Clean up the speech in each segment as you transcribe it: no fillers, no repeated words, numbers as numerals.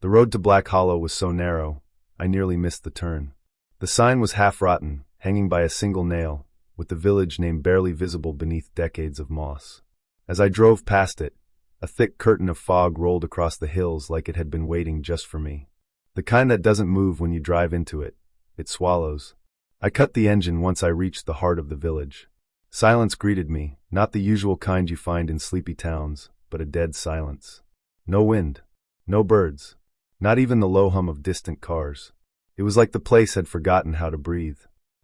The road to Black Hollow was so narrow, I nearly missed the turn. The sign was half rotten, hanging by a single nail, with the village name barely visible beneath decades of moss. As I drove past it, a thick curtain of fog rolled across the hills like it had been waiting just for me. The kind that doesn't move when you drive into it. It swallows. I cut the engine once I reached the heart of the village. Silence greeted me, not the usual kind you find in sleepy towns, but a dead silence. No wind. No birds. Not even the low hum of distant cars. It was like the place had forgotten how to breathe.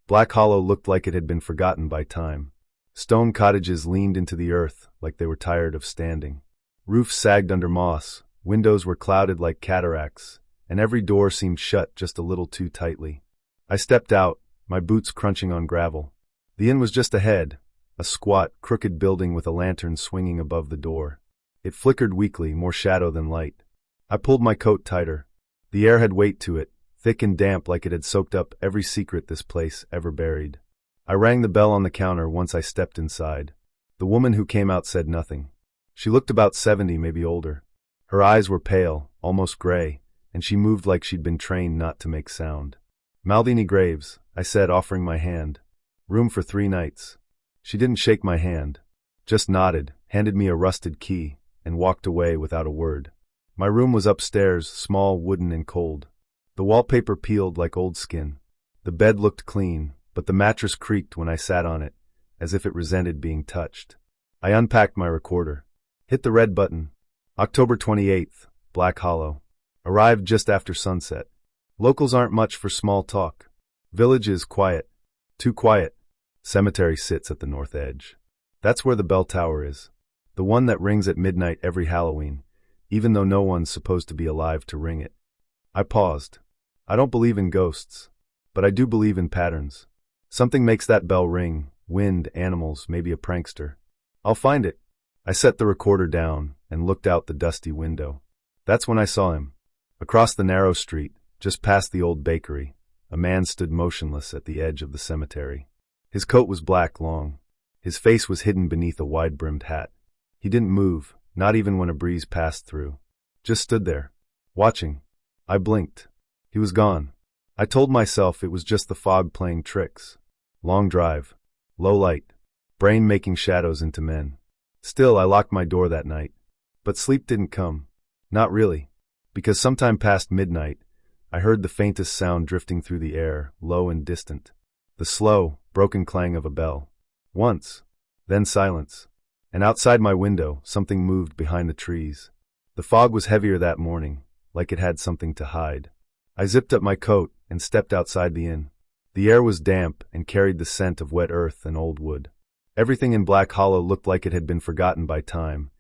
Black Hollow looked like it had been forgotten by time. Stone cottages leaned into the earth like they were tired of standing. Roofs sagged under moss, windows were clouded like cataracts, and every door seemed shut just a little too tightly. I stepped out, my boots crunching on gravel. The inn was just ahead, a squat, crooked building with a lantern swinging above the door. It flickered weakly, more shadow than light. I pulled my coat tighter. The air had weight to it, thick and damp like it had soaked up every secret this place ever buried. I rang the bell on the counter once I stepped inside. The woman who came out said nothing. She looked about 70, maybe older. Her eyes were pale, almost gray, and she moved like she'd been trained not to make sound. Maldini Graves, I said, offering my hand. Room for 3 nights. She didn't shake my hand, just nodded, handed me a rusted key, and walked away without a word. My room was upstairs, small, wooden, and cold. The wallpaper peeled like old skin. The bed looked clean, but the mattress creaked when I sat on it, as if it resented being touched. I unpacked my recorder. Hit the red button. October 28th, Black Hollow. Arrived just after sunset. Locals aren't much for small talk. Village is quiet. Too quiet. Cemetery sits at the north edge. That's where the bell tower is. The one that rings at midnight every Halloween, even though no one's supposed to be alive to ring it. I paused. I don't believe in ghosts, but I do believe in patterns. Something makes that bell ring. Wind, animals, maybe a prankster. I'll find it. I set the recorder down and looked out the dusty window. That's when I saw him. Across the narrow street, just past the old bakery, a man stood motionless at the edge of the cemetery. His coat was black, long. His face was hidden beneath a wide-brimmed hat. He didn't move, not even when a breeze passed through. Just stood there, watching. I blinked. He was gone. I told myself it was just the fog playing tricks. Long drive. Low light. Brain making shadows into men. Still, I locked my door that night. But sleep didn't come. Not really. Because sometime past midnight, I heard the faintest sound drifting through the air, low and distant. The slow, broken clang of a bell. Once. Then silence. And outside my window, something moved behind the trees. The fog was heavier that morning, like it had something to hide. I zipped up my coat and stepped outside the inn. The air was damp and carried the scent of wet earth and old wood. Everything in Black Hollow looked like it had been forgotten by time.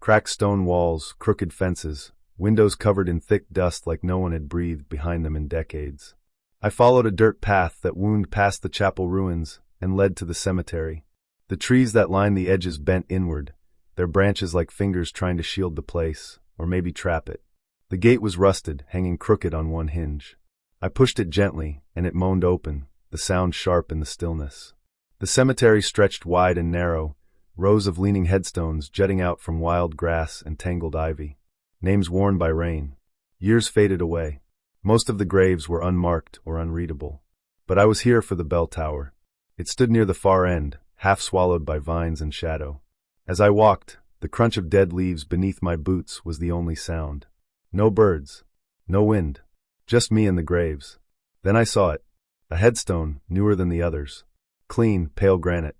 Cracked stone walls, crooked fences, windows covered in thick dust like no one had breathed behind them in decades. I followed a dirt path that wound past the chapel ruins and led to the cemetery. The trees that lined the edges bent inward, their branches like fingers trying to shield the place, or maybe trap it. The gate was rusted, hanging crooked on one hinge. I pushed it gently, and it moaned open, the sound sharp in the stillness. The cemetery stretched wide and narrow, rows of leaning headstones jutting out from wild grass and tangled ivy. Names worn by rain. Years faded away. Most of the graves were unmarked or unreadable. But I was here for the bell tower. It stood near the far end, half swallowed by vines and shadow. As I walked, the crunch of dead leaves beneath my boots was the only sound. No birds. No wind. Just me and the graves. Then I saw it. A headstone, newer than the others. Clean, pale granite.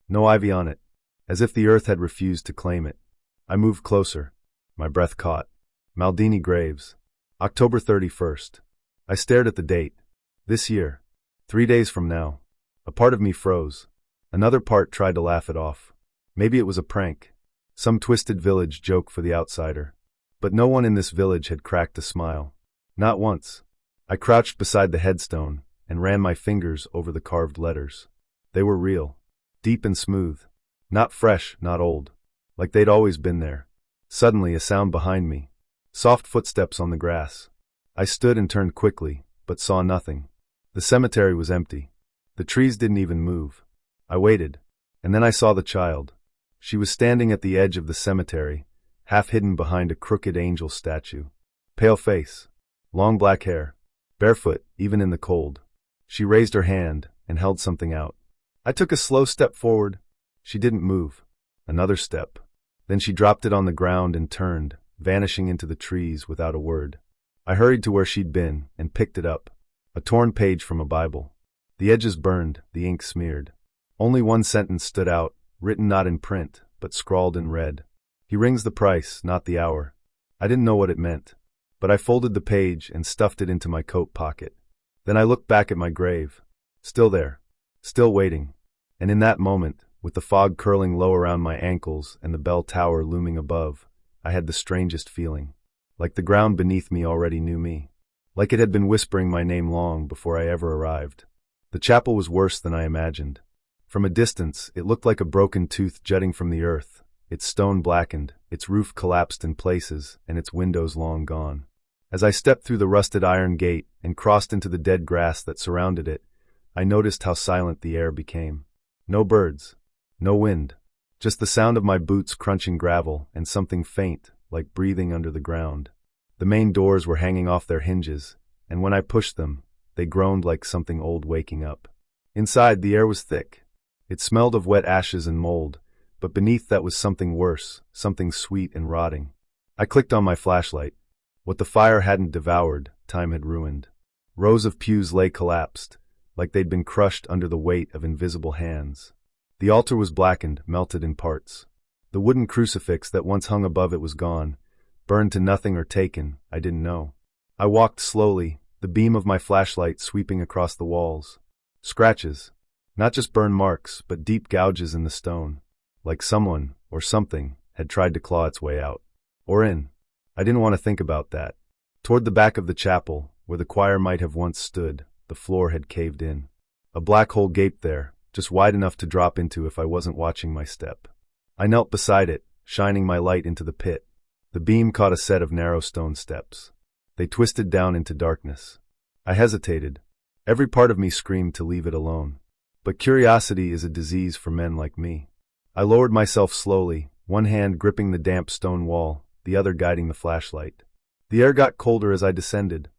No ivy on it. As if the earth had refused to claim it. I moved closer. My breath caught. Maldini Graves. October 31st. I stared at the date. This year. 3 days from now. A part of me froze. Another part tried to laugh it off. Maybe it was a prank. Some twisted village joke for the outsider. But no one in this village had cracked a smile. Not once. I crouched beside the headstone and ran my fingers over the carved letters. They were real. Deep and smooth. Not fresh, not old. Like they'd always been there. Suddenly, a sound behind me. Soft footsteps on the grass. I stood and turned quickly, but saw nothing. The cemetery was empty. The trees didn't even move. I waited. And then I saw the child. She was standing at the edge of the cemetery, half hidden behind a crooked angel statue. Pale face. Long black hair. Barefoot, even in the cold. She raised her hand and held something out. I took a slow step forward. She didn't move. Another step. Then she dropped it on the ground and turned, vanishing into the trees without a word. I hurried to where she'd been and picked it up. A torn page from a Bible. The edges burned, the ink smeared. Only one sentence stood out, written not in print, but scrawled in red. He rings the price, not the hour. I didn't know what it meant, but I folded the page and stuffed it into my coat pocket. Then I looked back at my grave. Still there. Still waiting. And in that moment, with the fog curling low around my ankles and the bell tower looming above, I had the strangest feeling. Like the ground beneath me already knew me. Like it had been whispering my name long before I ever arrived. The chapel was worse than I imagined. From a distance, it looked like a broken tooth jutting from the earth, its stone blackened, its roof collapsed in places, and its windows long gone. As I stepped through the rusted iron gate and crossed into the dead grass that surrounded it, I noticed how silent the air became. No birds. No wind. Just the sound of my boots crunching gravel and something faint, like breathing under the ground. The main doors were hanging off their hinges, and when I pushed them, they groaned like something old waking up. Inside, the air was thick. It smelled of wet ashes and mold, but beneath that was something worse, something sweet and rotting. I clicked on my flashlight. What the fire hadn't devoured, time had ruined. Rows of pews lay collapsed, like they'd been crushed under the weight of invisible hands. The altar was blackened, melted in parts. The wooden crucifix that once hung above it was gone, burned to nothing or taken, I didn't know. I walked slowly, the beam of my flashlight sweeping across the walls. Scratches. Not just burn marks, but deep gouges in the stone. Like someone, or something, had tried to claw its way out. Or in. I didn't want to think about that. Toward the back of the chapel, where the choir might have once stood, the floor had caved in. A black hole gaped there, just wide enough to drop into if I wasn't watching my step. I knelt beside it, shining my light into the pit. The beam caught a set of narrow stone steps. They twisted down into darkness. I hesitated. Every part of me screamed to leave it alone. But curiosity is a disease for men like me. I lowered myself slowly, one hand gripping the damp stone wall, the other guiding the flashlight. The air got colder as I descended.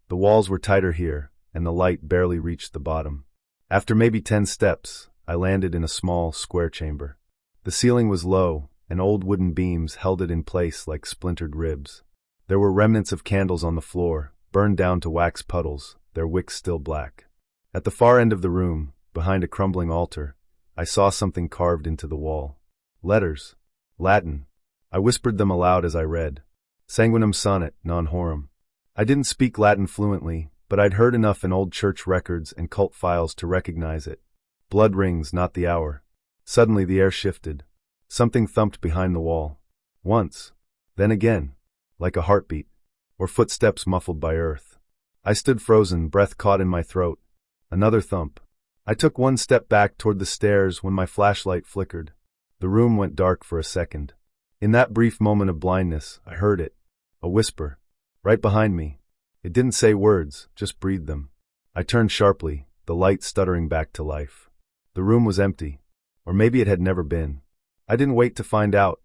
The walls were tighter here, and the light barely reached the bottom. After maybe 10 steps, I landed in a small, square chamber. The ceiling was low, and old wooden beams held it in place like splintered ribs. There were remnants of candles on the floor, burned down to wax puddles, their wicks still black. At the far end of the room, behind a crumbling altar, I saw something carved into the wall. Letters. Latin. I whispered them aloud as I read. Sanguinum sonnet, non horum. I didn't speak Latin fluently, but I'd heard enough in old church records and cult files to recognize it. Blood rings, not the hour. Suddenly the air shifted. Something thumped behind the wall. Once. Then again. Like a heartbeat. Or footsteps muffled by earth. I stood frozen, breath caught in my throat. Another thump. I took one step back toward the stairs when my flashlight flickered. The room went dark for a second. In that brief moment of blindness, I heard it. A whisper. Right behind me. It didn't say words, just breathed them. I turned sharply, the light stuttering back to life. The room was empty. Or maybe it had never been. I didn't wait to find out.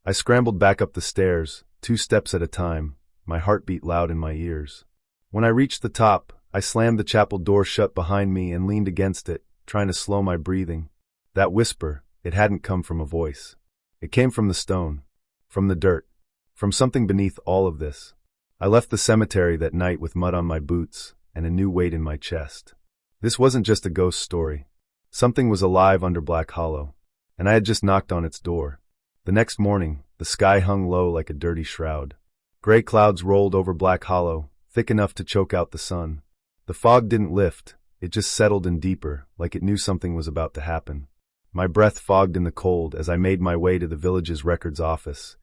I scrambled back up the stairs, 2 steps at a time, my heartbeat loud in my ears. When I reached the top, I slammed the chapel door shut behind me and leaned against it, trying to slow my breathing. That whisper, it hadn't come from a voice. It came from the stone, from the dirt, from something beneath all of this. I left the cemetery that night with mud on my boots and a new weight in my chest. This wasn't just a ghost story. Something was alive under Black Hollow, and I had just knocked on its door. The next morning, the sky hung low like a dirty shroud. Gray clouds rolled over Black Hollow, thick enough to choke out the sun. The fog didn't lift, it just settled in deeper, like it knew something was about to happen. My breath fogged in the cold as I made my way to the village's records office,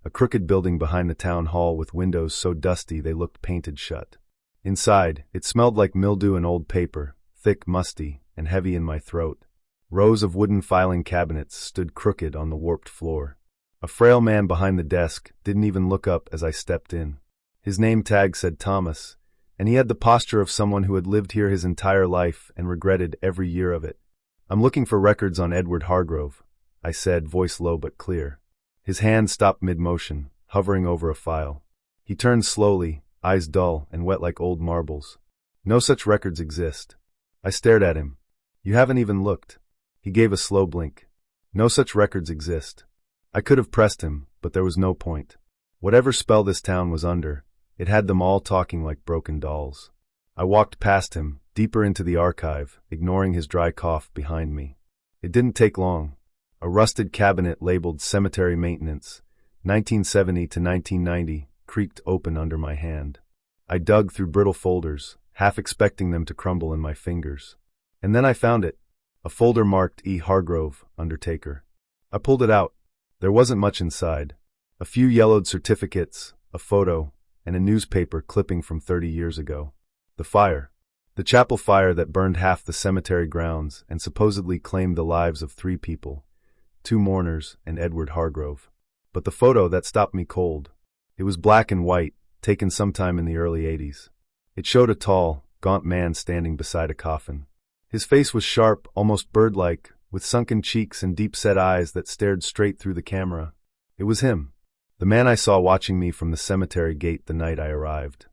a crooked building behind the town hall with windows so dusty they looked painted shut. Inside, it smelled like mildew and old paper, thick, musty, and heavy in my throat. Rows of wooden filing cabinets stood crooked on the warped floor. A frail man behind the desk didn't even look up as I stepped in. His name tag said Thomas, and he had the posture of someone who had lived here his entire life and regretted every year of it. "I'm looking for records on Edward Hargrove," I said, voice low but clear. His hand stopped mid-motion, hovering over a file. He turned slowly, eyes dull and wet like old marbles. No such records exist. I stared at him. You haven't even looked. He gave a slow blink. No such records exist. I could have pressed him, but there was no point. Whatever spell this town was under, it had them all talking like broken dolls. I walked past him, deeper into the archive, ignoring his dry cough behind me. It didn't take long. A rusted cabinet labeled Cemetery Maintenance, 1970 to 1990, creaked open under my hand. I dug through brittle folders, half expecting them to crumble in my fingers. And then I found it. A folder marked E. Hargrove, Undertaker. I pulled it out. There wasn't much inside. A few yellowed certificates, a photo, and a newspaper clipping from 30 years ago. The fire. The chapel fire that burned half the cemetery grounds and supposedly claimed the lives of 3 people, 2 mourners and Edward Hargrove. But the photo that stopped me cold. It was black and white, taken sometime in the early 80s. It showed a tall, gaunt man standing beside a coffin. His face was sharp, almost bird-like, with sunken cheeks and deep-set eyes that stared straight through the camera. It was him. The man I saw watching me from the cemetery gate the night I arrived.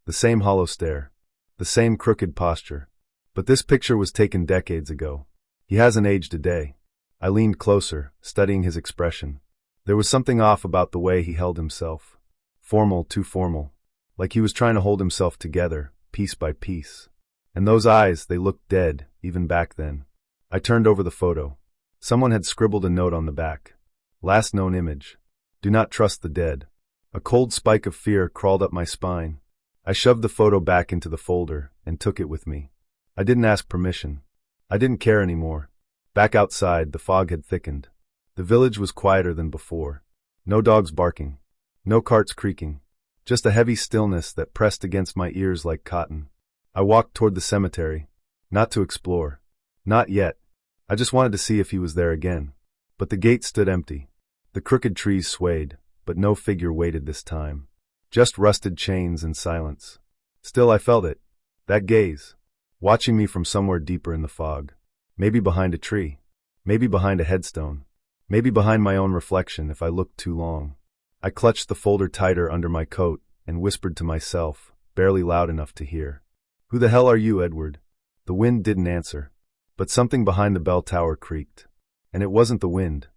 The same hollow stare. The same crooked posture. But this picture was taken decades ago. He hasn't aged a day. I leaned closer, studying his expression. There was something off about the way he held himself. Formal, too formal. Like he was trying to hold himself together, piece by piece. And those eyes, they looked dead, even back then. I turned over the photo. Someone had scribbled a note on the back. Last known image. Do not trust the dead. A cold spike of fear crawled up my spine. I shoved the photo back into the folder and took it with me. I didn't ask permission. I didn't care anymore. Back outside, the fog had thickened. The village was quieter than before. No dogs barking. No carts creaking. Just a heavy stillness that pressed against my ears like cotton. I walked toward the cemetery. Not to explore. Not yet. I just wanted to see if he was there again. But the gate stood empty. The crooked trees swayed, but no figure waited this time. Just rusted chains and silence. Still I felt it. That gaze. Watching me from somewhere deeper in the fog. Maybe behind a tree. Maybe behind a headstone. Maybe behind my own reflection if I looked too long. I clutched the folder tighter under my coat and whispered to myself, barely loud enough to hear. Who the hell are you, Edward? The wind didn't answer. But something behind the bell tower creaked. And it wasn't the wind.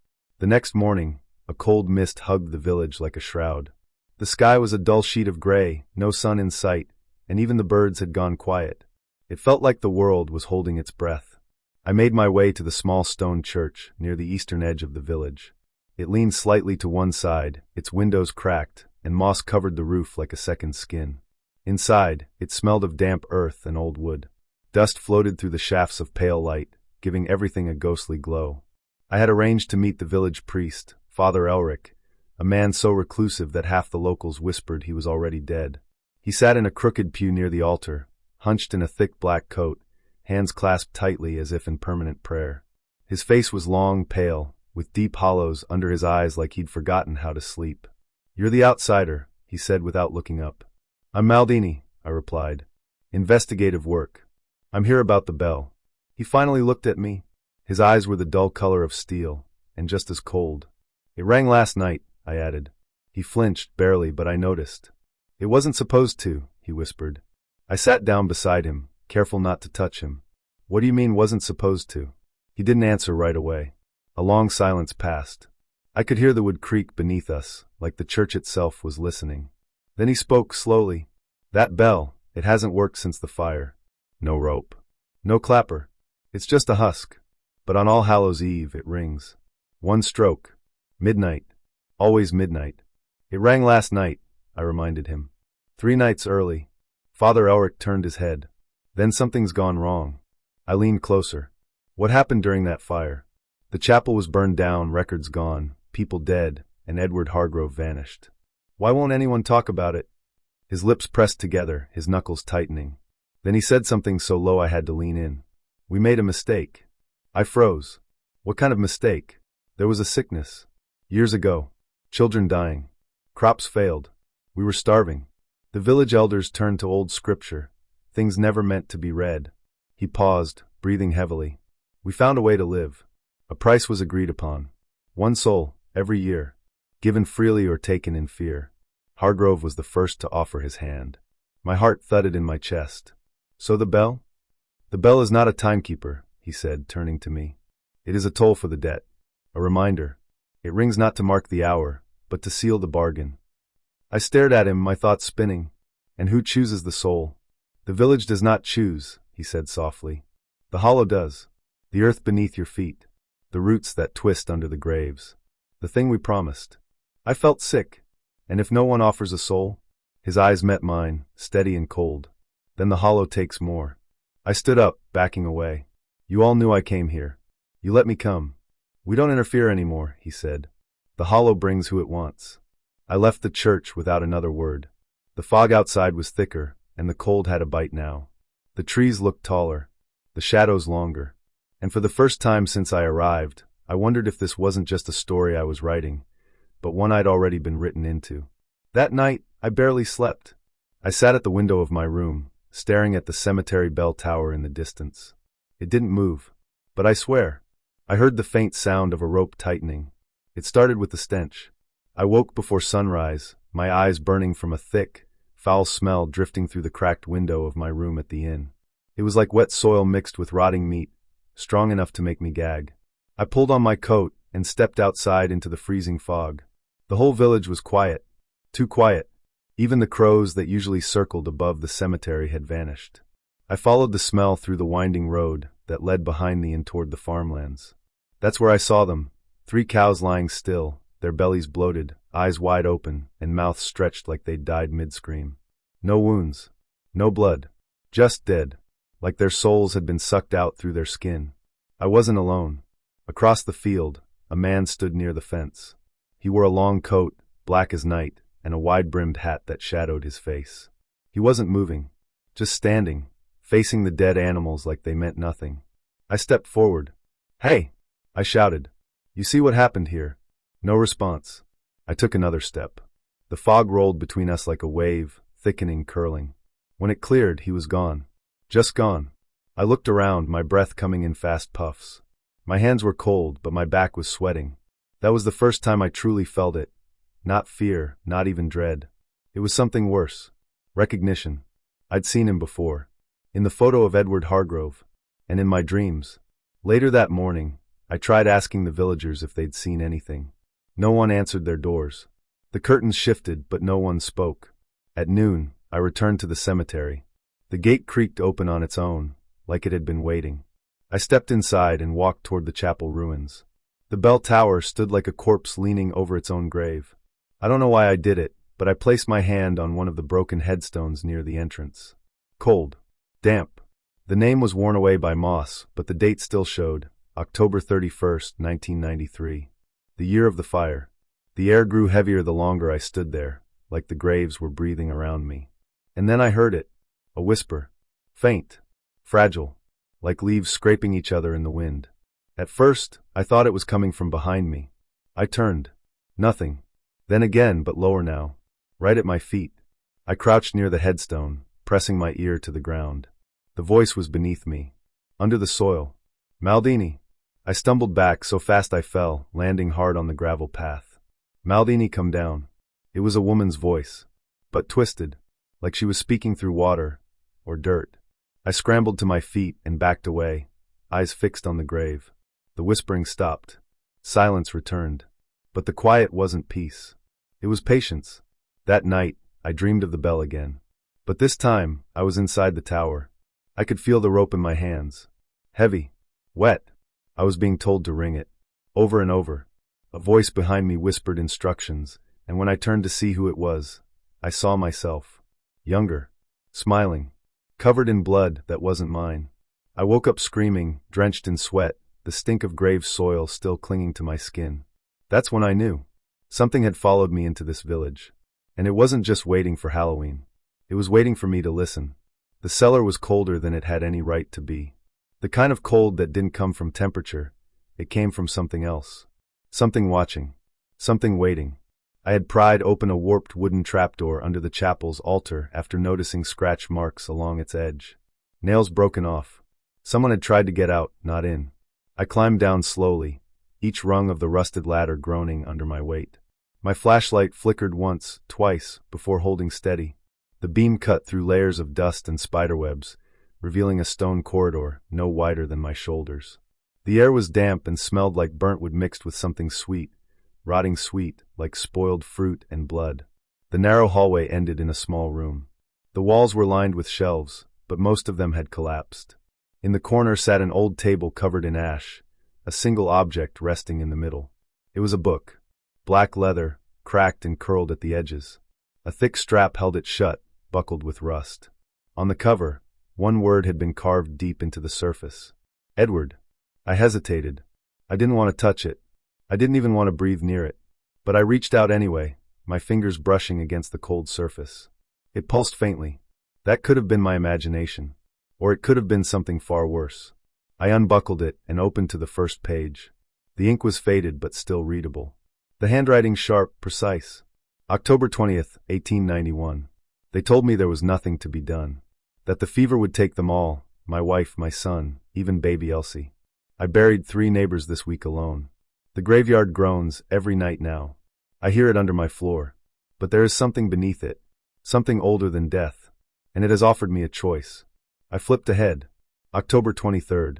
The next morning, a cold mist hugged the village like a shroud. The sky was a dull sheet of gray, no sun in sight, and even the birds had gone quiet. It felt like the world was holding its breath. I made my way to the small stone church near the eastern edge of the village. It leaned slightly to one side, its windows cracked, and moss covered the roof like a second skin. Inside, it smelled of damp earth and old wood. Dust floated through the shafts of pale light, giving everything a ghostly glow. I had arranged to meet the village priest, Father Elric, a man so reclusive that half the locals whispered he was already dead. He sat in a crooked pew near the altar, hunched in a thick black coat, hands clasped tightly as if in permanent prayer. His face was long, pale, with deep hollows under his eyes like he'd forgotten how to sleep. You're the outsider, he said without looking up. I'm Maldini, I replied. Investigative work. I'm here about the bell. He finally looked at me. His eyes were the dull color of steel, and just as cold. It rang last night, I added. He flinched, barely, but I noticed. It wasn't supposed to, he whispered. I sat down beside him, careful not to touch him. What do you mean wasn't supposed to? He didn't answer right away. A long silence passed. I could hear the wood creak beneath us, like the church itself was listening. Then he spoke slowly. That bell, it hasn't worked since the fire. No rope. No clapper. It's just a husk. But on All Hallows' Eve it rings. One stroke. Midnight. Always midnight. It rang last night, I reminded him. 3 nights early. Father Elric turned his head. Then something's gone wrong. I leaned closer. What happened during that fire? The chapel was burned down, records gone, people dead, and Edward Hargrove vanished. Why won't anyone talk about it? His lips pressed together, his knuckles tightening. Then he said something so low I had to lean in. We made a mistake. I froze. What kind of mistake? There was a sickness. Years ago. Children dying. Crops failed. We were starving. The village elders turned to old scripture. Things never meant to be read. He paused, breathing heavily. We found a way to live. A price was agreed upon. 1 soul, every year. Given freely or taken in fear. Hargrove was the first to offer his hand. My heart thudded in my chest. So the bell? The bell is not a timekeeper, he said, turning to me. It is a toll for the debt. A reminder. It rings not to mark the hour, but to seal the bargain. I stared at him, my thoughts spinning. And who chooses the soul? The village does not choose, he said softly. The hollow does. The earth beneath your feet. The roots that twist under the graves. The thing we promised. I felt sick. And if no one offers a soul? His eyes met mine, steady and cold. Then the hollow takes more. I stood up, backing away. You all knew I came here. You let me come. We don't interfere anymore, he said. The hollow brings who it wants. I left the church without another word. The fog outside was thicker, and the cold had a bite now. The trees looked taller, the shadows longer. And for the first time since I arrived, I wondered if this wasn't just a story I was writing, but one I'd already been written into. That night, I barely slept. I sat at the window of my room, staring at the cemetery bell tower in the distance. It didn't move, but I swear, I heard the faint sound of a rope tightening. It started with the stench. I woke before sunrise, my eyes burning from a thick, foul smell drifting through the cracked window of my room at the inn. It was like wet soil mixed with rotting meat, strong enough to make me gag. I pulled on my coat and stepped outside into the freezing fog. The whole village was quiet. Too quiet. Even the crows that usually circled above the cemetery had vanished. I followed the smell through the winding road that led behind the inn toward the farmlands. That's where I saw them, 3 cows lying still, their bellies bloated, eyes wide open, and mouths stretched like they'd died mid-scream. No wounds. No blood. Just dead. Like their souls had been sucked out through their skin. I wasn't alone. Across the field, a man stood near the fence. He wore a long coat, black as night, and a wide-brimmed hat that shadowed his face. He wasn't moving, just standing, facing the dead animals like they meant nothing. I stepped forward. "Hey!" I shouted. "You see what happened here?" No response. I took another step. The fog rolled between us like a wave, thickening, curling. When it cleared, he was gone. Just gone. I looked around, my breath coming in fast puffs. My hands were cold, but my back was sweating. That was the first time I truly felt it. Not fear, not even dread. It was something worse. Recognition. I'd seen him before. In the photo of Edward Hargrove. And in my dreams. Later that morning, I tried asking the villagers if they'd seen anything. No one answered their doors. The curtains shifted, but no one spoke. At noon, I returned to the cemetery. The gate creaked open on its own, like it had been waiting. I stepped inside and walked toward the chapel ruins. The bell tower stood like a corpse leaning over its own grave. I don't know why I did it, but I placed my hand on one of the broken headstones near the entrance. Cold. Damp. The name was worn away by moss, but the date still showed, October 31st, 1993. The year of the fire. The air grew heavier the longer I stood there, like the graves were breathing around me. And then I heard it. A whisper. Faint. Fragile. Like leaves scraping each other in the wind. At first, I thought it was coming from behind me. I turned. Nothing. Then again, but lower now. Right at my feet. I crouched near the headstone, pressing my ear to the ground. The voice was beneath me. Under the soil. Maldini. I stumbled back so fast I fell, landing hard on the gravel path. Maldini, come down. It was a woman's voice. But twisted. Like she was speaking through water. Or dirt. I scrambled to my feet and backed away, eyes fixed on the grave. The whispering stopped. Silence returned. But the quiet wasn't peace. It was patience. That night, I dreamed of the bell again. But this time, I was inside the tower. I could feel the rope in my hands. Heavy. Wet. I was being told to ring it. Over and over. A voice behind me whispered instructions, and when I turned to see who it was, I saw myself. Younger. Smiling. Covered in blood that wasn't mine. I woke up screaming, drenched in sweat, the stink of grave soil still clinging to my skin. That's when I knew. Something had followed me into this village. And it wasn't just waiting for Halloween. It was waiting for me to listen. The cellar was colder than it had any right to be. The kind of cold that didn't come from temperature. It came from something else. Something watching. Something waiting. I had pried open a warped wooden trapdoor under the chapel's altar after noticing scratch marks along its edge. Nails broken off. Someone had tried to get out, not in. I climbed down slowly, each rung of the rusted ladder groaning under my weight. My flashlight flickered once, twice, before holding steady. The beam cut through layers of dust and spiderwebs, revealing a stone corridor no wider than my shoulders. The air was damp and smelled like burnt wood mixed with something sweet, rotting sweet, like spoiled fruit and blood. The narrow hallway ended in a small room. The walls were lined with shelves, but most of them had collapsed. In the corner sat an old table covered in ash, a single object resting in the middle. It was a book. Black leather, cracked and curled at the edges. A thick strap held it shut, buckled with rust. On the cover, one word had been carved deep into the surface. Edward. I hesitated. I didn't want to touch it. I didn't even want to breathe near it. But I reached out anyway, my fingers brushing against the cold surface. It pulsed faintly. That could have been my imagination. Or it could have been something far worse. I unbuckled it and opened to the first page. The ink was faded but still readable. The handwriting sharp, precise. October 20th, 1891. They told me there was nothing to be done. That the fever would take them all, my wife, my son, even baby Elsie. I buried 3 neighbors this week alone. The graveyard groans every night now. I hear it under my floor. But there is something beneath it. Something older than death. And it has offered me a choice. I flipped ahead. October 23rd.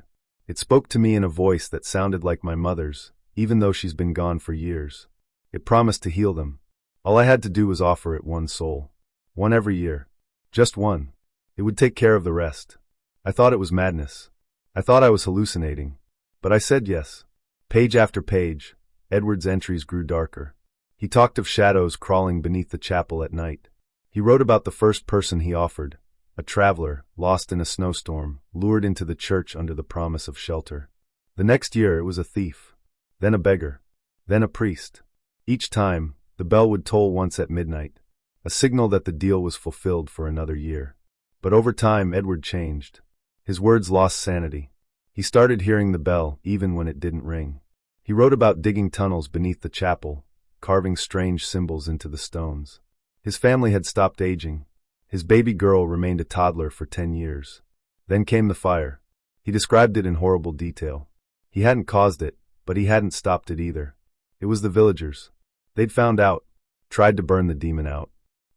It spoke to me in a voice that sounded like my mother's, even though she's been gone for years. It promised to heal them. All I had to do was offer it one soul. One every year. Just one. It would take care of the rest. I thought it was madness. I thought I was hallucinating. But I said yes. Page after page, Edward's entries grew darker. He talked of shadows crawling beneath the chapel at night. He wrote about the first person he offered, a traveler, lost in a snowstorm, lured into the church under the promise of shelter. The next year it was a thief, then a beggar, then a priest. Each time, the bell would toll once at midnight, a signal that the deal was fulfilled for another year. But over time Edward changed. His words lost sanity. He started hearing the bell even when it didn't ring. He wrote about digging tunnels beneath the chapel, carving strange symbols into the stones. His family had stopped aging. His baby girl remained a toddler for 10 years. Then came the fire. He described it in horrible detail. He hadn't caused it, but he hadn't stopped it either. It was the villagers. They'd found out, tried to burn the demon out.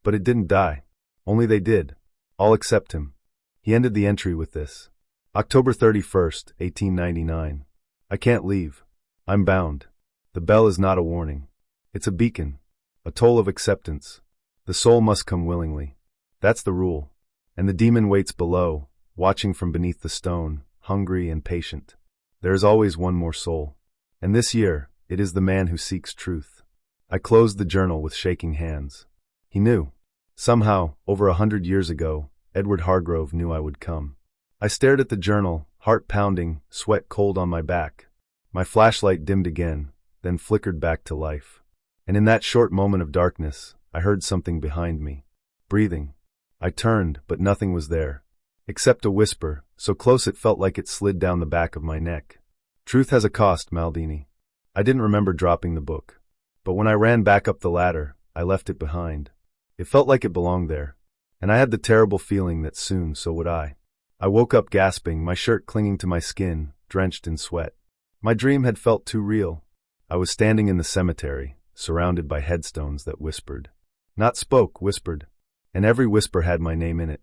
But it didn't die. Only they did. All except him. He ended the entry with this. October 31st, 1899. I can't leave. I'm bound. The bell is not a warning. It's a beacon. A toll of acceptance. The soul must come willingly. That's the rule. And the demon waits below, watching from beneath the stone, hungry and patient. There is always one more soul. And this year, it is the man who seeks truth. I closed the journal with shaking hands. He knew. Somehow, over 100 years ago, Edward Hargrove knew I would come. I stared at the journal, heart pounding, sweat cold on my back. My flashlight dimmed again, then flickered back to life. And in that short moment of darkness, I heard something behind me. Breathing. I turned, but nothing was there. Except a whisper, so close it felt like it slid down the back of my neck. Truth has a cost, Maldini. I didn't remember dropping the book. But when I ran back up the ladder, I left it behind. It felt like it belonged there. And I had the terrible feeling that soon so would I. I woke up gasping, my shirt clinging to my skin, drenched in sweat. My dream had felt too real. I was standing in the cemetery, surrounded by headstones that whispered. Not spoke, whispered. And every whisper had my name in it.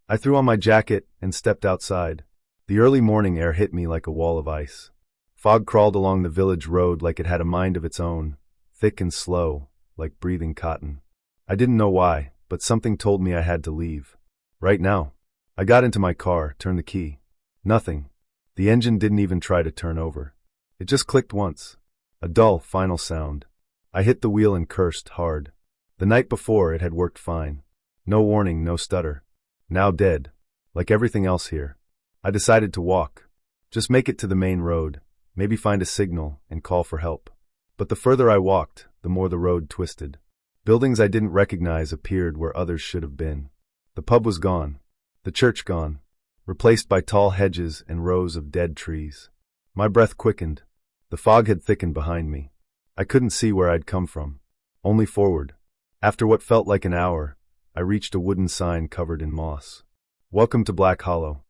I threw on my jacket and stepped outside. The early morning air hit me like a wall of ice. Fog crawled along the village road like it had a mind of its own, thick and slow, like breathing cotton. I didn't know why, but something told me I had to leave. Right now. I got into my car, turned the key. Nothing. The engine didn't even try to turn over. It just clicked once. A dull, final sound. I hit the wheel and cursed hard. The night before it had worked fine. No warning, no stutter. Now dead. Like everything else here. I decided to walk. Just make it to the main road, maybe find a signal, and call for help. But the further I walked, the more the road twisted. Buildings I didn't recognize appeared where others should have been. The pub was gone. The church gone. Replaced by tall hedges and rows of dead trees. My breath quickened. The fog had thickened behind me. I couldn't see where I'd come from. Only forward. After what felt like an hour, I reached a wooden sign covered in moss. Welcome to Black Hollow.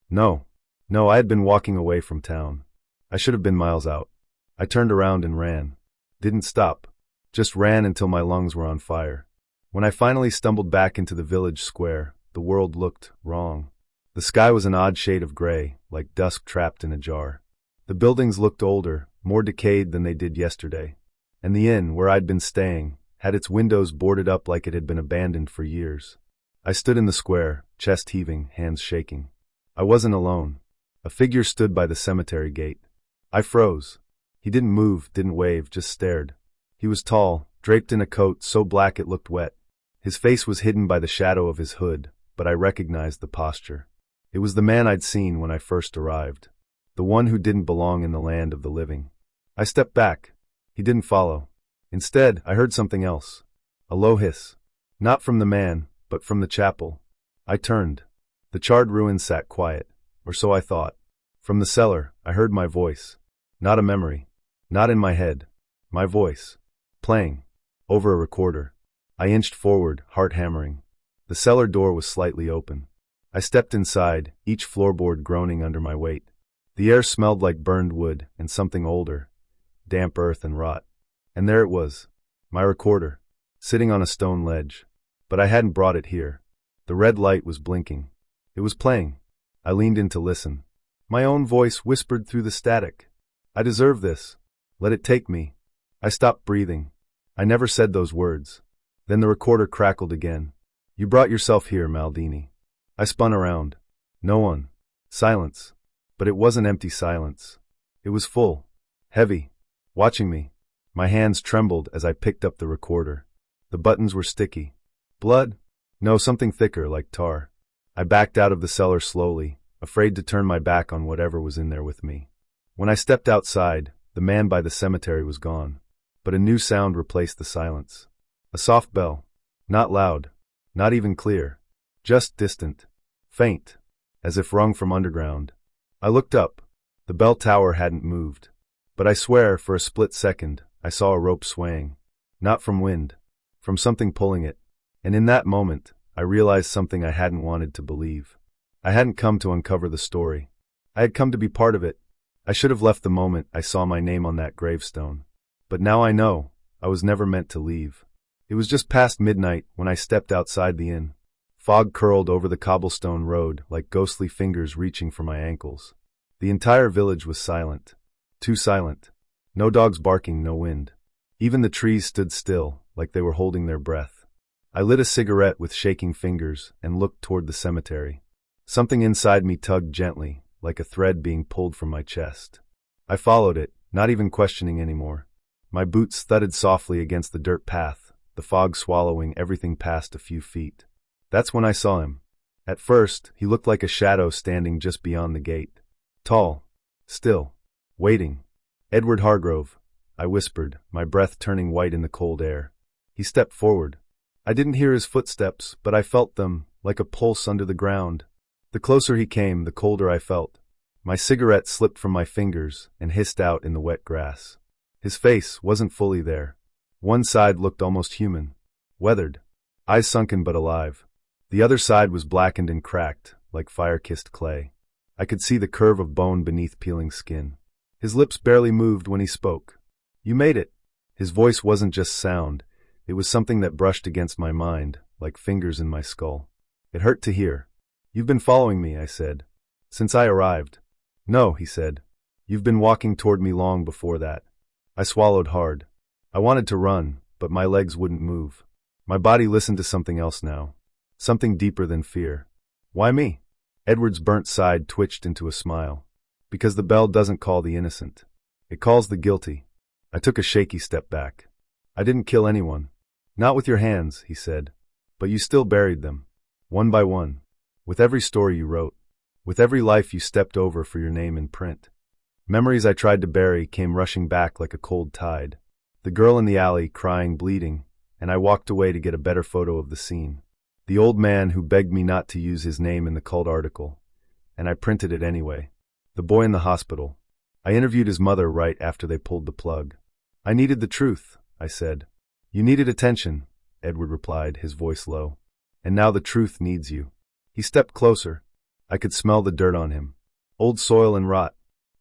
No, I had been walking away from town. I should have been miles out. I turned around and ran. Didn't stop. Just ran until my lungs were on fire. When I finally stumbled back into the village square, the world looked wrong. The sky was an odd shade of gray, like dusk trapped in a jar. The buildings looked older, more decayed than they did yesterday. And the inn, where I'd been staying, had its windows boarded up like it had been abandoned for years. I stood in the square, chest heaving, hands shaking. I wasn't alone. A figure stood by the cemetery gate. I froze. He didn't move, didn't wave, just stared. He was tall, draped in a coat so black it looked wet. His face was hidden by the shadow of his hood, but I recognized the posture. It was the man I'd seen when I first arrived. The one who didn't belong in the land of the living. I stepped back. He didn't follow. Instead, I heard something else. A low hiss. Not from the man, but from the chapel. I turned. The charred ruins sat quiet, or so I thought. From the cellar, I heard my voice. Not a memory. Not in my head. My voice. Playing. Over a recorder. I inched forward, heart hammering. The cellar door was slightly open. I stepped inside, each floorboard groaning under my weight. The air smelled like burned wood and something older. Damp earth and rot. And there it was. My recorder. Sitting on a stone ledge. But I hadn't brought it here. The red light was blinking. It was playing. I leaned in to listen. My own voice whispered through the static. I deserve this. Let it take me. I stopped breathing. I never said those words. Then the recorder crackled again. You brought yourself here, Maldini. I spun around. No one. Silence. But it wasn't empty silence. It was full. Heavy. Watching me. My hands trembled as I picked up the recorder. The buttons were sticky. Blood? No, something thicker, like tar. I backed out of the cellar slowly, afraid to turn my back on whatever was in there with me. When I stepped outside, the man by the cemetery was gone. But a new sound replaced the silence. A soft bell. Not loud. Not even clear. Just distant. Faint. As if rung from underground. I looked up. The bell tower hadn't moved. But I swear, for a split second, I saw a rope swaying. Not from wind. From something pulling it. And in that moment, I realized something I hadn't wanted to believe. I hadn't come to uncover the story. I had come to be part of it. I should have left the moment I saw my name on that gravestone. But now I know, I was never meant to leave. It was just past midnight when I stepped outside the inn. Fog curled over the cobblestone road like ghostly fingers reaching for my ankles. The entire village was silent. Too silent. No dogs barking, no wind. Even the trees stood still, like they were holding their breath. I lit a cigarette with shaking fingers and looked toward the cemetery. Something inside me tugged gently, like a thread being pulled from my chest. I followed it, not even questioning anymore. My boots thudded softly against the dirt path, the fog swallowing everything past a few feet. That's when I saw him. At first, he looked like a shadow standing just beyond the gate. Tall. Still. Waiting. Edward Hargrove, I whispered, my breath turning white in the cold air. He stepped forward. I didn't hear his footsteps, but I felt them, like a pulse under the ground. The closer he came, the colder I felt. My cigarette slipped from my fingers and hissed out in the wet grass. His face wasn't fully there. One side looked almost human. Weathered. Eyes sunken but alive. The other side was blackened and cracked, like fire-kissed clay. I could see the curve of bone beneath peeling skin. His lips barely moved when he spoke. You made it. His voice wasn't just sound. It was something that brushed against my mind, like fingers in my skull. It hurt to hear. You've been following me, I said. Since I arrived. No, he said. You've been walking toward me long before that. I swallowed hard. I wanted to run, but my legs wouldn't move. My body listened to something else now. Something deeper than fear. Why me? Edward's burnt side twitched into a smile. Because the bell doesn't call the innocent. It calls the guilty. I took a shaky step back. I didn't kill anyone. Not with your hands, he said. But you still buried them. One by one. With every story you wrote. With every life you stepped over for your name in print. Memories I tried to bury came rushing back like a cold tide. The girl in the alley, crying, bleeding, and I walked away to get a better photo of the scene. The old man who begged me not to use his name in the cult article. And I printed it anyway. The boy in the hospital. I interviewed his mother right after they pulled the plug. I needed the truth, I said. You needed attention, Edward replied, his voice low. And now the truth needs you. He stepped closer. I could smell the dirt on him. Old soil and rot.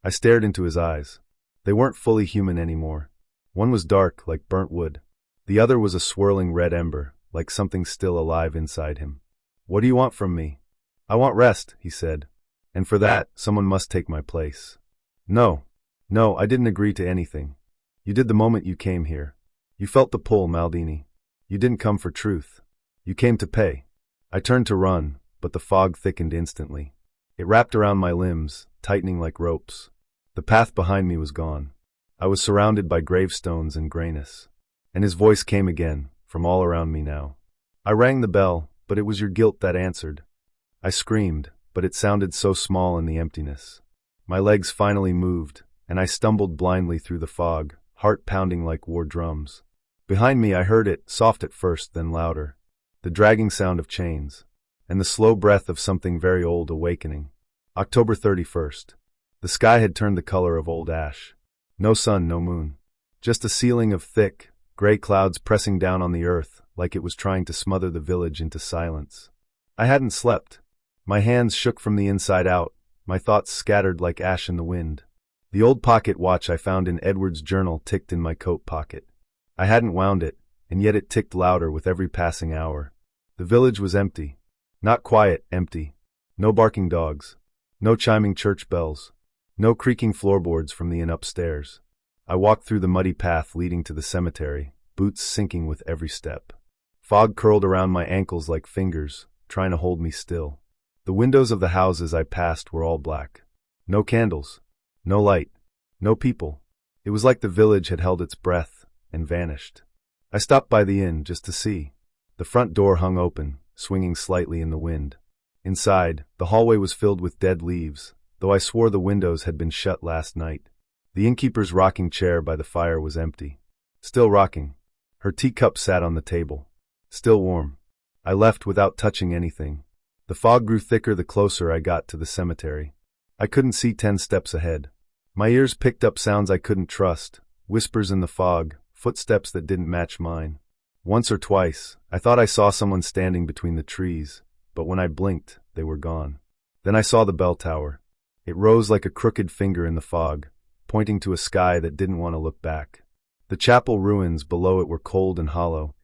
I stared into his eyes. They weren't fully human anymore. One was dark, like burnt wood. The other was a swirling red ember, like something still alive inside him. "What do you want from me?" "I want rest," he said. "And for that, someone must take my place." "No. No, I didn't agree to anything. You did the moment you came here. You felt the pull, Maldini. You didn't come for truth. You came to pay." I turned to run, but the fog thickened instantly. It wrapped around my limbs, tightening like ropes. The path behind me was gone. I was surrounded by gravestones and grayness. And his voice came again, from all around me now. "I rang the bell, but it was your guilt that answered." I screamed, but it sounded so small in the emptiness. My legs finally moved, and I stumbled blindly through the fog, heart pounding like war drums. Behind me I heard it, soft at first, then louder. The dragging sound of chains, and the slow breath of something very old awakening. October 31st. The sky had turned the color of old ash. No sun, no moon. Just a ceiling of thick, gray clouds pressing down on the earth like it was trying to smother the village into silence. I hadn't slept. My hands shook from the inside out, my thoughts scattered like ash in the wind. The old pocket watch I found in Edward's journal ticked in my coat pocket. I hadn't wound it, and yet it ticked louder with every passing hour. The village was empty. Not quiet, empty. No barking dogs. No chiming church bells. No creaking floorboards from the inn upstairs. I walked through the muddy path leading to the cemetery, boots sinking with every step. Fog curled around my ankles like fingers, trying to hold me still. The windows of the houses I passed were all black. No candles. No light. No people. It was like the village had held its breath and vanished. I stopped by the inn just to see. The front door hung open, swinging slightly in the wind. Inside, the hallway was filled with dead leaves, though I swore the windows had been shut last night. The innkeeper's rocking chair by the fire was empty. Still rocking. Her teacup sat on the table. Still warm. I left without touching anything. The fog grew thicker the closer I got to the cemetery. I couldn't see 10 steps ahead. My ears picked up sounds I couldn't trust, whispers in the fog, footsteps that didn't match mine. Once or twice, I thought I saw someone standing between the trees, but when I blinked, they were gone. Then I saw the bell tower. It rose like a crooked finger in the fog, pointing to a sky that didn't want to look back. The chapel ruins below it were cold and hollow,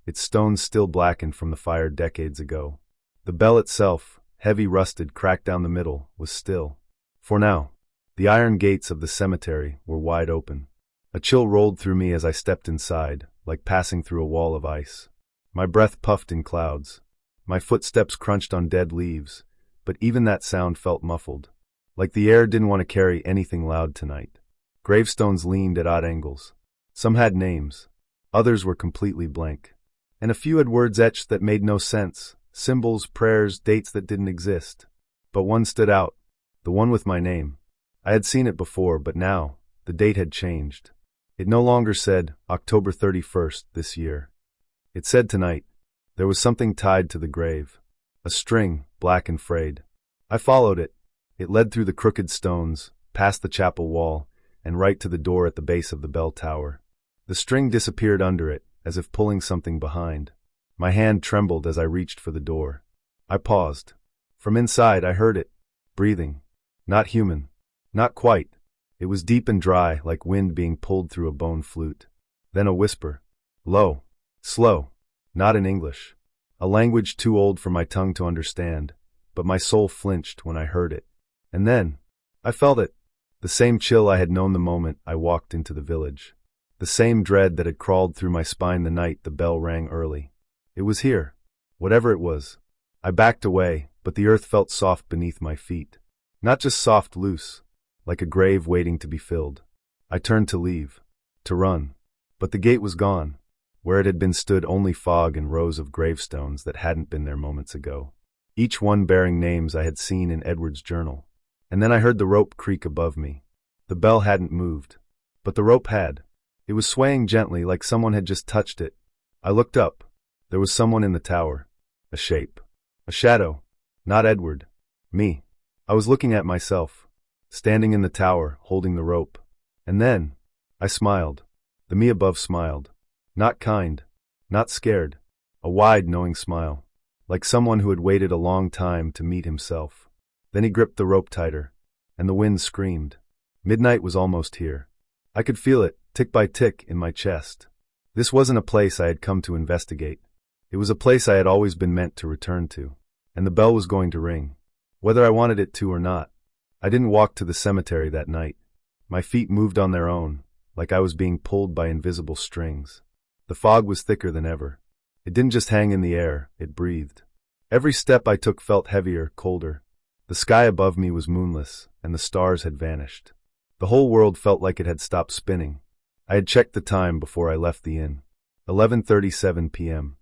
its stones still blackened from the fire decades ago. The bell itself, heavy rusted cracked down the middle, was still. For now, the iron gates of the cemetery were wide open. A chill rolled through me as I stepped inside, like passing through a wall of ice. My breath puffed in clouds. My footsteps crunched on dead leaves, but even that sound felt muffled. Like the air didn't want to carry anything loud tonight. Gravestones leaned at odd angles. Some had names. Others were completely blank. And a few had words etched that made no sense, symbols, prayers, dates that didn't exist. But one stood out, the one with my name. I had seen it before, but now, the date had changed. It no longer said October 31st this year. It said tonight. There was something tied to the grave. A string, black and frayed. I followed it. It led through the crooked stones, past the chapel wall, and right to the door at the base of the bell tower. The string disappeared under it, as if pulling something behind. My hand trembled as I reached for the door. I paused. From inside I heard it. Breathing. Not human. Not quite. It was deep and dry, like wind being pulled through a bone flute. Then a whisper. Low. Slow. Not in English. A language too old for my tongue to understand, but my soul flinched when I heard it. And then, I felt it. The same chill I had known the moment I walked into the village. The same dread that had crawled through my spine the night the bell rang early. It was here. Whatever it was. I backed away, but the earth felt soft beneath my feet. Not just soft, loose. Like a grave waiting to be filled. I turned to leave. To run. But the gate was gone. Where it had been stood only fog and rows of gravestones that hadn't been there moments ago. Each one bearing names I had seen in Edward's journal. And then I heard the rope creak above me. The bell hadn't moved. But the rope had. It was swaying gently like someone had just touched it. I looked up. There was someone in the tower. A shape. A shadow. Not Edward. Me. I was looking at myself. Standing in the tower, holding the rope. And then, I smiled. The me above smiled. Not kind. Not scared. A wide, knowing smile. Like someone who had waited a long time to meet himself. Then he gripped the rope tighter. And the wind screamed. Midnight was almost here. I could feel it, tick by tick, in my chest. This wasn't a place I had come to investigate. It was a place I had always been meant to return to. And the bell was going to ring. Whether I wanted it to or not. I didn't walk to the cemetery that night. My feet moved on their own, like I was being pulled by invisible strings. The fog was thicker than ever. It didn't just hang in the air, it breathed. Every step I took felt heavier, colder. The sky above me was moonless, and the stars had vanished. The whole world felt like it had stopped spinning. I had checked the time before I left the inn. 11:37 p.m.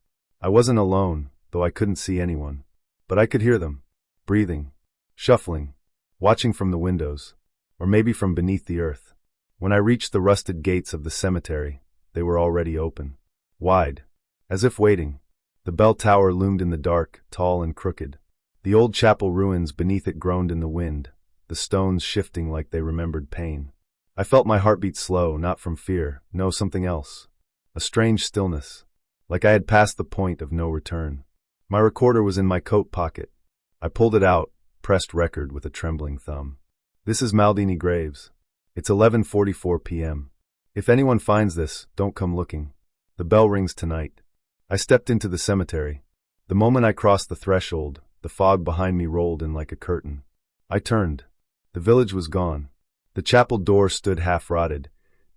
I wasn't alone, though I couldn't see anyone. But I could hear them, breathing, shuffling, watching from the windows, or maybe from beneath the earth. When I reached the rusted gates of the cemetery, they were already open, wide, as if waiting. The bell tower loomed in the dark, tall and crooked. The old chapel ruins beneath it groaned in the wind, the stones shifting like they remembered pain. I felt my heartbeat slow, not from fear, no, something else. A strange stillness, like I had passed the point of no return. My recorder was in my coat pocket. I pulled it out, pressed record with a trembling thumb. This is Maldini Graves. It's 11:44 p.m. If anyone finds this, don't come looking. The bell rings tonight. I stepped into the cemetery. The moment I crossed the threshold, the fog behind me rolled in like a curtain. I turned. The village was gone. The chapel door stood half-rotted,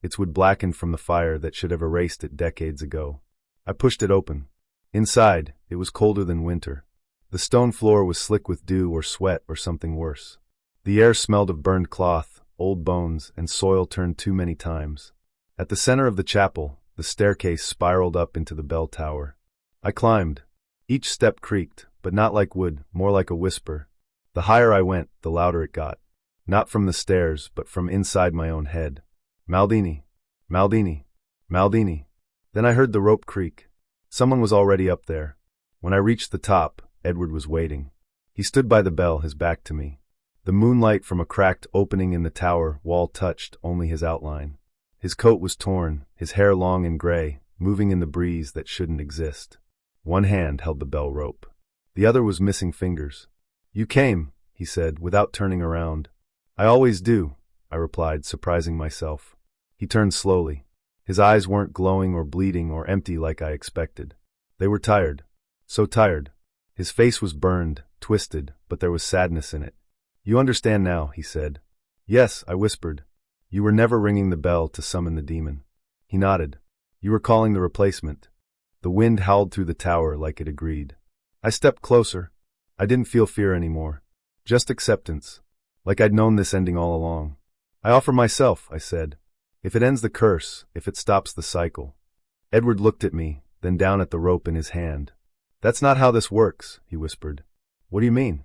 its wood blackened from the fire that should have erased it decades ago. I pushed it open. Inside, it was colder than winter. The stone floor was slick with dew or sweat or something worse. The air smelled of burned cloth, old bones, and soil turned too many times. At the center of the chapel, the staircase spiraled up into the bell tower. I climbed. Each step creaked, but not like wood, more like a whisper. The higher I went, the louder it got. Not from the stairs, but from inside my own head. Maldini. Maldini. Maldini. Then I heard the rope creak. Someone was already up there. When I reached the top, Edward was waiting. He stood by the bell, his back to me. The moonlight from a cracked opening in the tower wall touched only his outline. His coat was torn, his hair long and gray, moving in the breeze that shouldn't exist. One hand held the bell rope. The other was missing fingers. "You came," he said, without turning around. "I always do," I replied, surprising myself. He turned slowly. His eyes weren't glowing or bleeding or empty like I expected. They were tired. So tired. His face was burned, twisted, but there was sadness in it. "You understand now," he said. "Yes," I whispered. "You were never ringing the bell to summon the demon." He nodded. "You were calling the replacement." The wind howled through the tower like it agreed. I stepped closer. I didn't feel fear anymore. Just acceptance. Like I'd known this ending all along. "I offer myself," I said. "If it ends the curse, if it stops the cycle." Edward looked at me, then down at the rope in his hand. "That's not how this works," he whispered. "What do you mean?"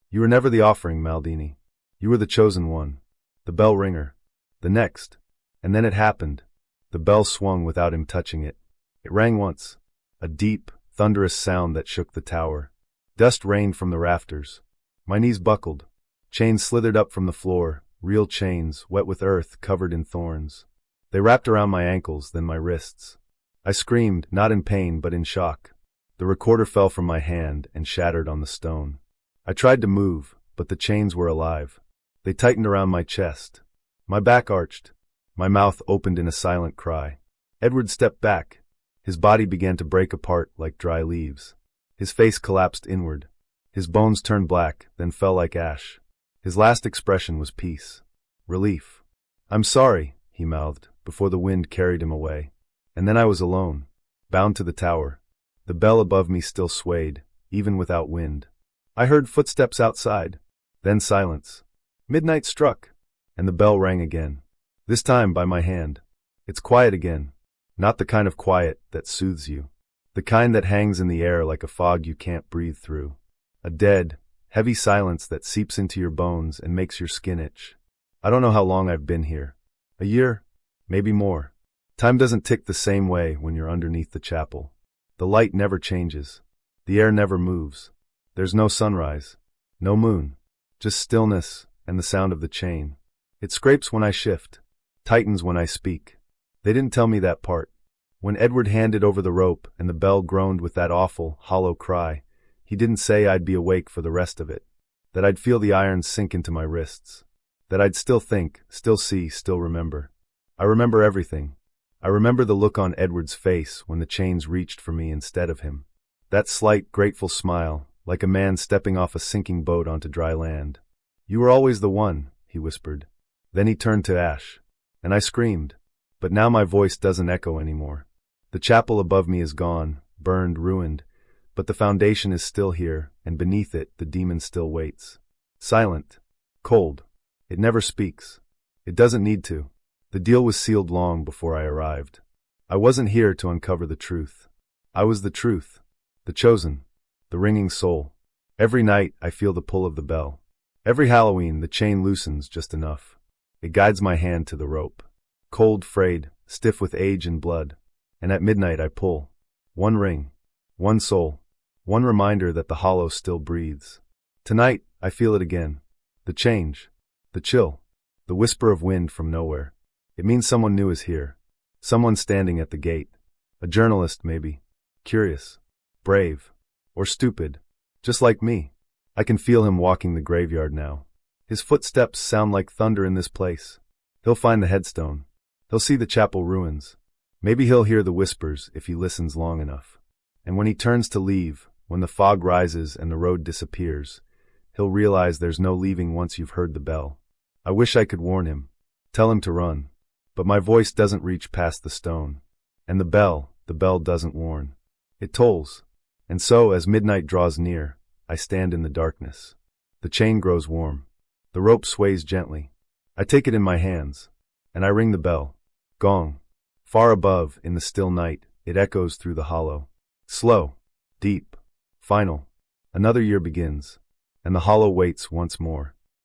"You were never the offering, Maldini. You were the chosen one. The bell ringer. The next." And then it happened. The bell swung without him touching it. It rang once. A deep, thunderous sound that shook the tower. Dust rained from the rafters. My knees buckled. Chains slithered up from the floor, real chains, wet with earth, covered in thorns. They wrapped around my ankles, then my wrists. I screamed, not in pain but in shock. The recorder fell from my hand and shattered on the stone. I tried to move, but the chains were alive. They tightened around my chest. My back arched. My mouth opened in a silent cry. Edward stepped back. His body began to break apart like dry leaves. His face collapsed inward. His bones turned black, then fell like ash. His last expression was peace. Relief. "I'm sorry," he mouthed, before the wind carried him away. And then I was alone, bound to the tower. The bell above me still swayed, even without wind. I heard footsteps outside. Then silence. Midnight struck, and the bell rang again. This time by my hand. It's quiet again. Not the kind of quiet that soothes you. The kind that hangs in the air like a fog you can't breathe through. A dead, heavy silence that seeps into your bones and makes your skin itch. I don't know how long I've been here. A year? Maybe more. Time doesn't tick the same way when you're underneath the chapel. The light never changes. The air never moves. There's no sunrise. No moon. Just stillness and the sound of the chain. It scrapes when I shift. Tightens when I speak. They didn't tell me that part. When Edward handed over the rope and the bell groaned with that awful, hollow cry, he didn't say I'd be awake for the rest of it. That I'd feel the irons sink into my wrists. That I'd still think, still see, still remember. I remember everything. I remember the look on Edward's face when the chains reached for me instead of him. That slight, grateful smile, like a man stepping off a sinking boat onto dry land. "You were always the one," he whispered. Then he turned to ash. And I screamed. But now my voice doesn't echo anymore. The chapel above me is gone, burned, ruined, but the foundation is still here, and beneath it the demon still waits. Silent. Cold. It never speaks. It doesn't need to. The deal was sealed long before I arrived. I wasn't here to uncover the truth. I was the truth. The chosen. The ringing soul. Every night I feel the pull of the bell. Every Halloween the chain loosens just enough. It guides my hand to the rope. Cold, frayed, stiff with age and blood. And at midnight I pull. One ring. One soul. One reminder that the hollow still breathes. Tonight I feel it again. The change. The chill. The whisper of wind from nowhere. It means someone new is here. Someone standing at the gate. A journalist, maybe. Curious. Brave. Or stupid. Just like me. I can feel him walking the graveyard now. His footsteps sound like thunder in this place. He'll find the headstone. He'll see the chapel ruins. Maybe he'll hear the whispers if he listens long enough. And when he turns to leave, when the fog rises and the road disappears, he'll realize there's no leaving once you've heard the bell. I wish I could warn him. Tell him to run. But my voice doesn't reach past the stone. And the bell doesn't warn. It tolls. And so, as midnight draws near, I stand in the darkness. The chain grows warm. The rope sways gently. I take it in my hands. And I ring the bell. Gong. Far above, in the still night, it echoes through the hollow. Slow. Deep. Final. Another year begins. And the hollow waits once more.